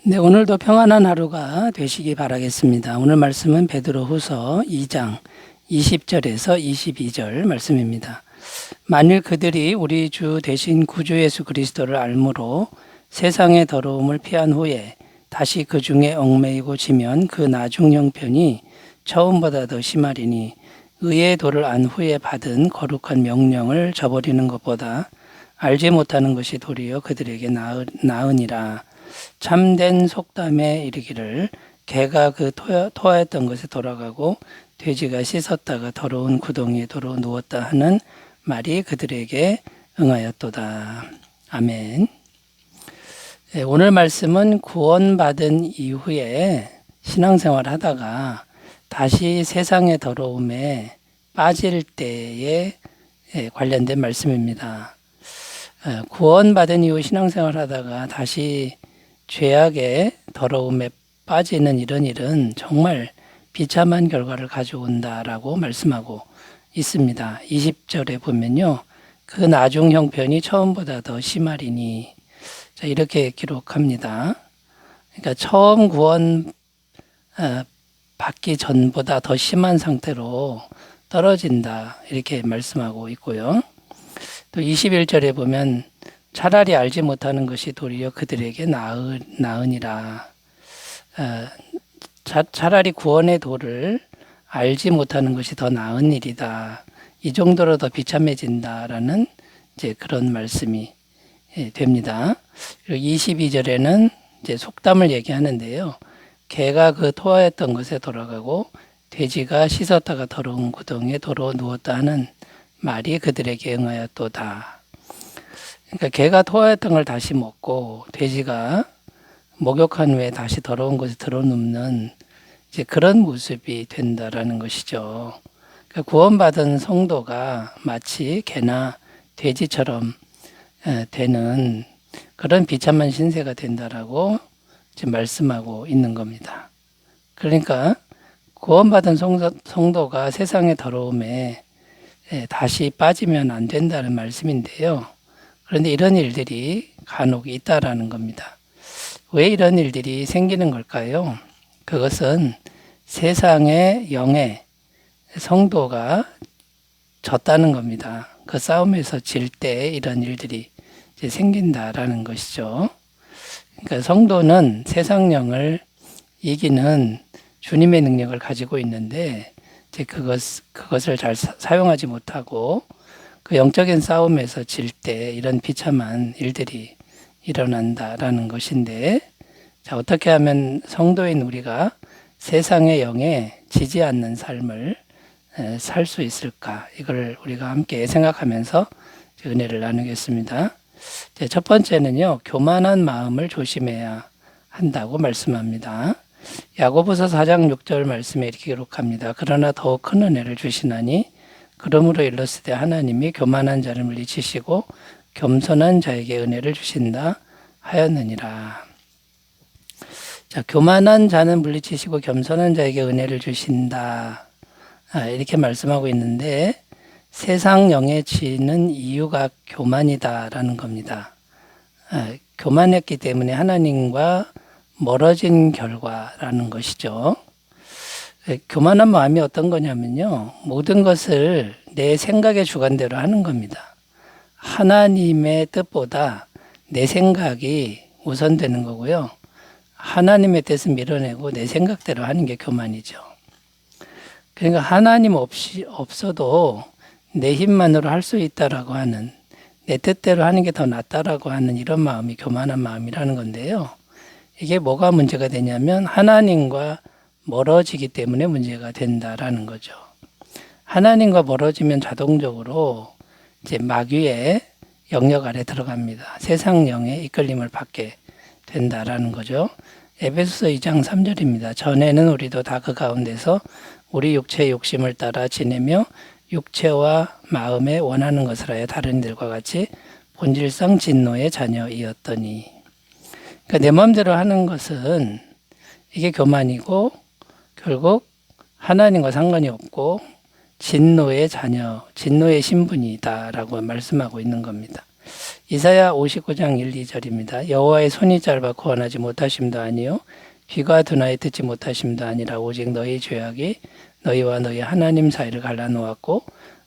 네, 오늘도 평안한 하루가 되시기 바라겠습니다. 오늘 말씀은 베드로후서 2장 20절에서 22절 말씀입니다. 만일 그들이 우리 주 대신 구주 예수 그리스도를 알므로 세상의 더러움을 피한 후에 다시 그 중에 얽매이고 지면 그 나중 형편이 처음보다 더 심하리니 의의 도를 안 후에 받은 거룩한 명령을 저버리는 것보다 알지 못하는 것이 도리어 그들에게 나으니라. 참된 속담에 이르기를 개가 그 토하였던 것에 돌아가고 돼지가 씻었다가 더러운 구덩이에 도로 누웠다 하는 말이 그들에게 응하였도다. 아멘. 네, 오늘 말씀은 구원받은 이후에 신앙생활 하다가 다시 세상의 더러움에 빠질 때에 관련된 말씀입니다. 구원받은 이후 신앙생활 하다가 다시 죄악의 더러움에 빠지는 이런 일은 정말 비참한 결과를 가져온다라고 말씀하고 있습니다. 20절에 보면요. 그 나중 형편이 처음보다 더 심하리니, 자, 이렇게 기록합니다. 그러니까 처음 구원 받기 전보다 더 심한 상태로 떨어진다, 이렇게 말씀하고 있고요. 또 21절에 보면 차라리 알지 못하는 것이 도리어 그들에게 나으니라. 차라리 구원의 도를 알지 못하는 것이 더 나은 일이다. 이 정도로 더 비참해진다라는 이제 그런 말씀이 됩니다. 그리고 22절에는 이제 속담을 얘기하는데요. 개가 그 토하였던 것에 돌아가고 돼지가 씻었다가 더러운 구덩이에 도로 누웠다 하는 말이 그들에게 응하였도다. 그러니까 개가 토하였던 걸 다시 먹고 돼지가 목욕한 후에 다시 더러운 곳에 들어눕는 이제 그런 모습이 된다라는 것이죠. 그러니까 구원받은 성도가 마치 개나 돼지처럼 되는 그런 비참한 신세가 된다라고 지금 말씀하고 있는 겁니다. 그러니까 구원받은 성도가 세상의 더러움에 다시 빠지면 안 된다는 말씀인데요. 그런데 이런 일들이 간혹 있다라는 겁니다. 왜 이런 일들이 생기는 걸까요? 그것은 세상의 영의 성도가 졌다는 겁니다. 그 싸움에서 질 때 이런 일들이 이제 생긴다라는 것이죠. 그러니까 성도는 세상 영을 이기는 주님의 능력을 가지고 있는데 이제 그것을 잘 사용하지 못하고 그 영적인 싸움에서 질 때 이런 비참한 일들이 일어난다라는 것인데, 자, 어떻게 하면 성도인 우리가 세상의 영에 지지 않는 삶을 살 수 있을까? 이걸 우리가 함께 생각하면서 은혜를 나누겠습니다. 첫 번째는요, 교만한 마음을 조심해야 한다고 말씀합니다. 야고보서 4장 6절 말씀에 이렇게 기록합니다. 그러나 더욱 큰 은혜를 주시나니 그러므로 일렀으되 하나님이 교만한 자를 물리치시고 겸손한 자에게 은혜를 주신다 하였느니라. 자, 교만한 자는 물리치시고 겸손한 자에게 은혜를 주신다. 이렇게 말씀하고 있는데 세상 영에 지는 이유가 교만이다라는 겁니다. 교만했기 때문에 하나님과 멀어진 결과라는 것이죠. 교만한 마음이 어떤 거냐면요. 모든 것을 내 생각의 주관대로 하는 겁니다. 하나님의 뜻보다 내 생각이 우선되는 거고요. 하나님의 뜻을 밀어내고 내 생각대로 하는 게 교만이죠. 그러니까 하나님 없어도 내 힘만으로 할 수 있다라고 하는, 내 뜻대로 하는 게 더 낫다라고 하는 이런 마음이 교만한 마음이라는 건데요. 이게 뭐가 문제가 되냐면 하나님과 멀어지기 때문에 문제가 된다라는 거죠. 하나님과 멀어지면 자동적으로 이제 마귀의 영역 아래 들어갑니다. 세상 영의 이끌림을 받게 된다라는 거죠. 에베소서 2장 3절입니다. 전에는 우리도 다 그 가운데서 우리 육체의 욕심을 따라 지내며 육체와 마음에 원하는 것을 하여 다른 이들과 같이 본질상 진노의 자녀이었더니, 그러니까 내 마음대로 하는 것은 이게 교만이고 결국 하나님과 상관이 없고 진노의 자녀, 진노의 신분이다라고 말씀하고 있는 겁니다. 이사야 59장 1, 2절입니다. 여호와의 손이 짧아 구원하지 못하심도 아니요 귀가 둔하여 듣지 못하심도 아니라 오직 너희 죄악이 너희와 너희 하나님 사이를 갈라놓았고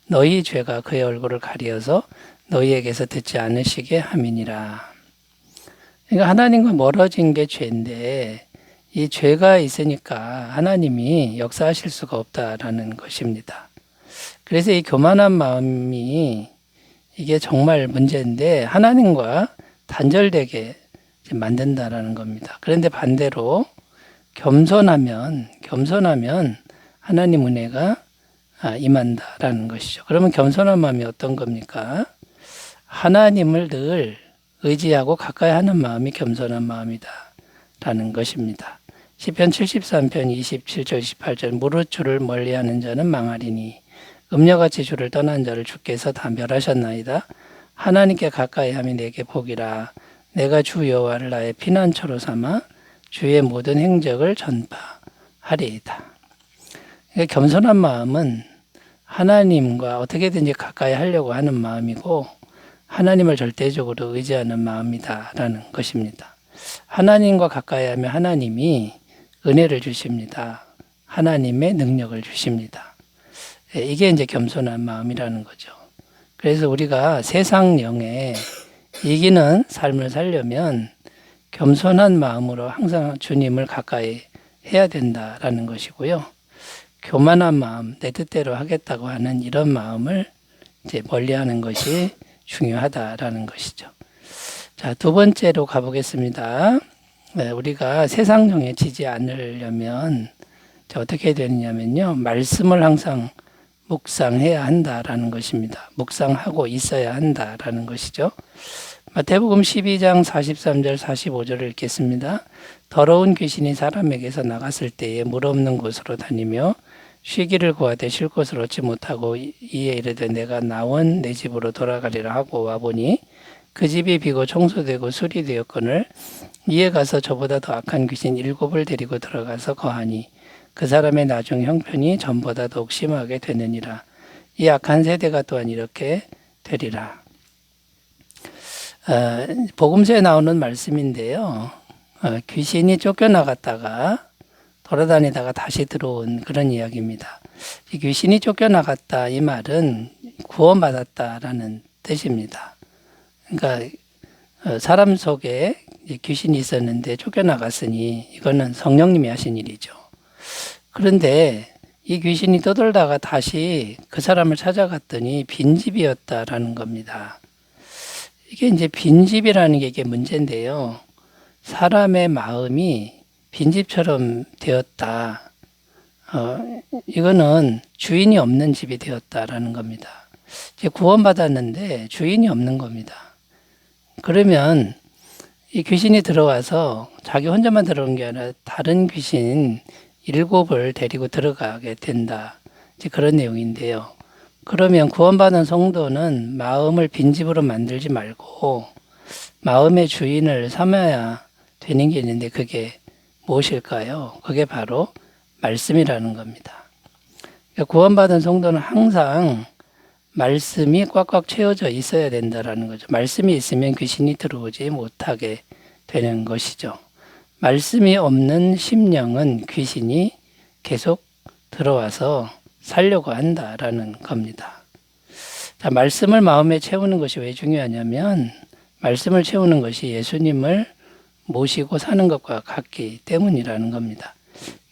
너희 죄가 그의 얼굴을 가리어서 너희에게서 듣지 않으시게 함이니라. 그러니까 하나님과 멀어진 게 죄인데 이 죄가 있으니까 하나님이 역사하실 수가 없다라는 것입니다. 그래서 이 교만한 마음이 이게 정말 문제인데 하나님과 단절되게 만든다라는 겁니다. 그런데 반대로 겸손하면 하나님 은혜가 임한다라는 것이죠. 그러면 겸손한 마음이 어떤 겁니까? 하나님을 늘 의지하고 가까이 하는 마음이 겸손한 마음이다 라는 것입니다. 시편 73편 27절 28절 무릇 주를 멀리하는 자는 망하리니 음녀같이 주를 떠난 자를 주께서 다 멸하셨나이다. 하나님께 가까이 함이 내게 복이라. 내가 주 여호와를 나의 피난처로 삼아 주의 모든 행적을 전파하리이다. 그러니까 겸손한 마음은 하나님과 어떻게든지 가까이 하려고 하는 마음이고 하나님을 절대적으로 의지하는 마음이다라는 것입니다. 하나님과 가까이 하면 하나님이 은혜를 주십니다. 하나님의 능력을 주십니다. 이게 이제 겸손한 마음이라는 거죠. 그래서 우리가 세상 영에 이기는 삶을 살려면 겸손한 마음으로 항상 주님을 가까이 해야 된다라는 것이고요. 교만한 마음, 내 뜻대로 하겠다고 하는 이런 마음을 이제 멀리하는 것이 중요하다라는 것이죠. 자, 두 번째로 가보겠습니다. 우리가 세상 영에 지지 않으려면 어떻게 되느냐면요. 말씀을 항상 묵상해야 한다라는 것입니다. 묵상하고 있어야 한다라는 것이죠. 마태복음 12장 43절 45절을 읽겠습니다. 더러운 귀신이 사람에게서 나갔을 때에 물 없는 곳으로 다니며 쉬기를 구하되 쉴 곳을 얻지 못하고 이에 이르되 내가 나온 내 집으로 돌아가리라 하고 와보니 그 집이 비고 청소되고 수리되었거늘 이에 가서 저보다 더 악한 귀신 7을 데리고 들어가서 거하니 그 사람의 나중 형편이 전보다 더욱 심하게 되느니라. 이 악한 세대가 또한 이렇게 되리라. 복음서에 나오는 말씀인데요. 귀신이 쫓겨나갔다가 돌아다니다가 다시 들어온 그런 이야기입니다. 이 귀신이 쫓겨나갔다 이 말은 구원받았다라는 뜻입니다. 그러니까 사람 속에 귀신이 있었는데 쫓겨나갔으니 이거는 성령님이 하신 일이죠. 그런데 이 귀신이 떠돌다가 다시 그 사람을 찾아갔더니 빈집이었다라는 겁니다. 이게 이제 빈집이라는 게 이게 문제인데요. 사람의 마음이 빈집처럼 되었다. 이거는 주인이 없는 집이 되었다라는 겁니다. 이제 구원받았는데 주인이 없는 겁니다. 그러면 이 귀신이 들어와서 자기 혼자만 들어온 게 아니라 다른 귀신 7을 데리고 들어가게 된다. 이제 그런 내용인데요. 그러면 구원받은 성도는 마음을 빈집으로 만들지 말고 마음의 주인을 삼아야 되는 게 있는데 그게 무엇일까요? 그게 바로 말씀이라는 겁니다. 그러니까 구원받은 성도는 항상 말씀이 꽉꽉 채워져 있어야 된다는 거죠. 말씀이 있으면 귀신이 들어오지 못하게 되는 것이죠. 말씀이 없는 심령은 귀신이 계속 들어와서 살려고 한다라는 겁니다. 자, 말씀을 마음에 채우는 것이 왜 중요하냐면 말씀을 채우는 것이 예수님을 모시고 사는 것과 같기 때문이라는 겁니다.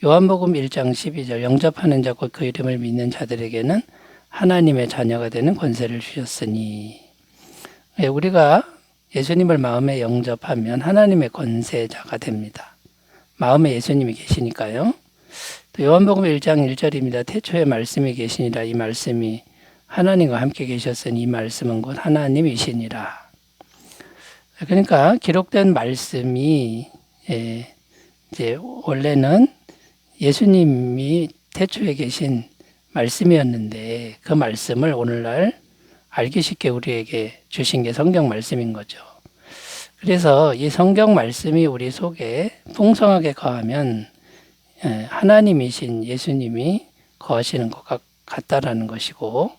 요한복음 1장 12절 영접하는 자 곧 그 이름을 믿는 자들에게는 하나님의 자녀가 되는 권세를 주셨으니 우리가 예수님을 마음에 영접하면 하나님의 권세자가 됩니다. 마음에 예수님이 계시니까요. 또 요한복음 1장 1절입니다. 태초에 말씀이 계시니라. 이 말씀이 하나님과 함께 계셨으니 이 말씀은 곧 하나님이시니라. 그러니까 기록된 말씀이 이제 원래는 예수님이 태초에 계신 말씀이었는데 그 말씀을 오늘날 알기 쉽게 우리에게 주신 게 성경 말씀인 거죠. 그래서 이 성경 말씀이 우리 속에 풍성하게 거하면 하나님이신 예수님이 거하시는 것 같다라는 것이고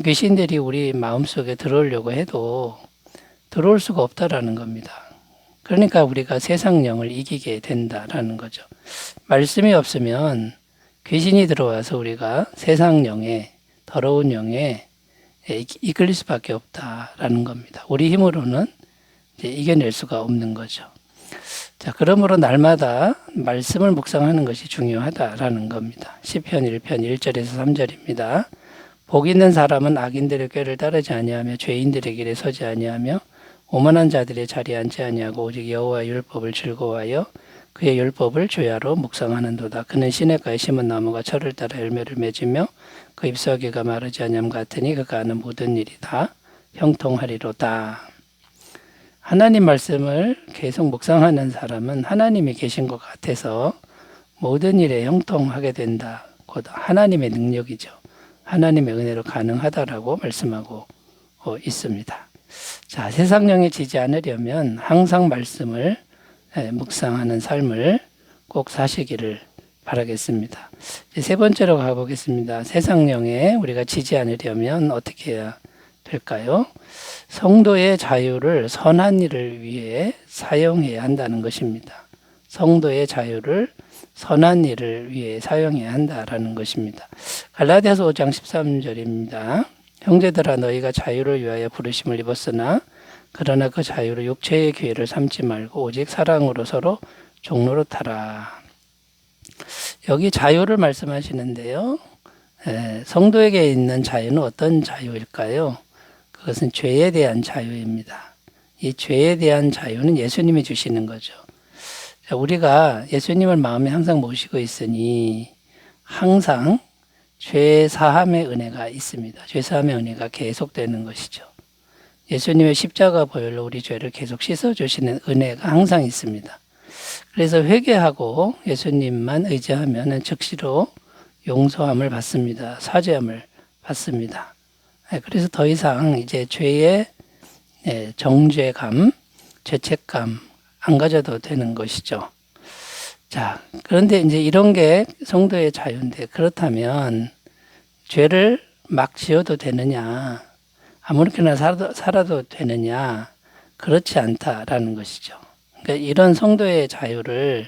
귀신들이 우리 마음속에 들어오려고 해도 들어올 수가 없다라는 겁니다. 그러니까 우리가 세상 영을 이기게 된다라는 거죠. 말씀이 없으면 귀신이 들어와서 우리가 세상 영에, 더러운 영에 이끌릴 수밖에 없다라는 겁니다. 우리 힘으로는 이제 이겨낼 수가 없는 거죠. 자, 그러므로 날마다 말씀을 묵상하는 것이 중요하다라는 겁니다. 시편 1편 1절에서 3절입니다. 복 있는 사람은 악인들의 꾀를 따르지 아니하며 죄인들의 길에 서지 아니하며 오만한 자들의 자리에 앉지 아니하고 오직 여호와의 율법을 즐거워하여 그의 율법을 주야로 묵상하는도다. 그는 시냇가에 심은 나무가 철을 따라 열매를 맺으며 그 잎사귀가 마르지 아니함 같으니 그가 하는 모든 일이 다 형통하리로다. 하나님 말씀을 계속 묵상하는 사람은 하나님이 계신 것 같아서 모든 일에 형통하게 된다. 곧 하나님의 능력이죠. 하나님의 은혜로 가능하다라고 말씀하고 있습니다. 자, 세상 영에 지지 않으려면 항상 말씀을 묵상하는 삶을 꼭 사시기를 바라겠습니다. 이제 세 번째로 가보겠습니다. 세상 영에 우리가 지지 않으려면 어떻게 해야 될까요? 성도의 자유를 선한 일을 위해 사용해야 한다는 것입니다. 성도의 자유를 선한 일을 위해 사용해야 한다라는 것입니다. 갈라디아서 5장 13절입니다. 형제들아 너희가 자유를 위하여 부르심을 입었으나 그러나 그 자유를 육체의 기회를 삼지 말고 오직 사랑으로 서로 종노릇하라. 여기 자유를 말씀하시는데요. 성도에게 있는 자유는 어떤 자유일까요? 그것은 죄에 대한 자유입니다. 이 죄에 대한 자유는 예수님이 주시는 거죠. 우리가 예수님을 마음에 항상 모시고 있으니 항상 죄 사함의 은혜가 있습니다. 죄 사함의 은혜가 계속되는 것이죠. 예수님의 십자가 보혈로 우리 죄를 계속 씻어주시는 은혜가 항상 있습니다. 그래서 회개하고 예수님만 의지하면 즉시로 용서함을 받습니다. 사죄함을 받습니다. 그래서 더 이상 이제 죄의 정죄감, 죄책감 안 가져도 되는 것이죠. 자, 그런데 이제 이런 게 성도의 자유인데 그렇다면 죄를 막 지어도 되느냐, 아무렇게나 살아도 되느냐, 그렇지 않다라는 것이죠. 그러니까 이런 성도의 자유를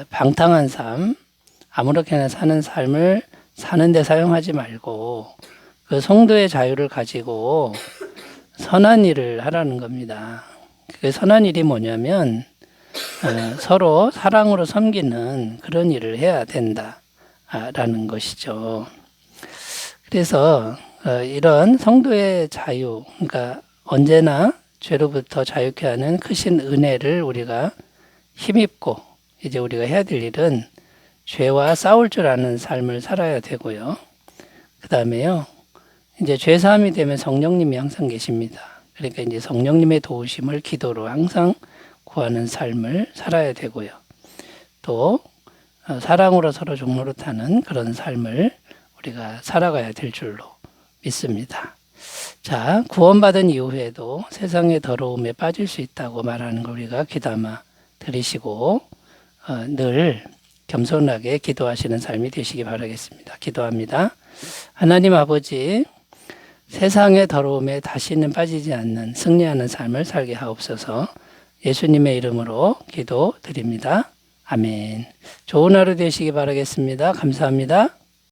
방탕한 삶, 아무렇게나 사는 삶을 사는데 사용하지 말고 그 성도의 자유를 가지고 선한 일을 하라는 겁니다. 그 선한 일이 뭐냐면 서로 사랑으로 섬기는 그런 일을 해야 된다라는 것이죠. 그래서 이런 성도의 자유, 그러니까 언제나 죄로부터 자유케 하는 크신 은혜를 우리가 힘입고 이제 우리가 해야 될 일은 죄와 싸울 줄 아는 삶을 살아야 되고요. 그 다음에요. 이제 죄 사함이 되면 성령님이 항상 계십니다. 그러니까 이제 성령님의 도우심을 기도로 항상 구하는 삶을 살아야 되고요. 또 사랑으로 서로 종노릇하는 그런 삶을 우리가 살아가야 될 줄로 믿습니다. 자, 구원받은 이후에도 세상의 더러움에 빠질 수 있다고 말하는 걸 우리가 귀담아 들으시고 늘 겸손하게 기도하시는 삶이 되시기 바라겠습니다. 기도합니다. 하나님 아버지, 세상의 더러움에 다시는 빠지지 않는 승리하는 삶을 살게 하옵소서. 예수님의 이름으로 기도드립니다. 아멘. 좋은 하루 되시기 바라겠습니다. 감사합니다.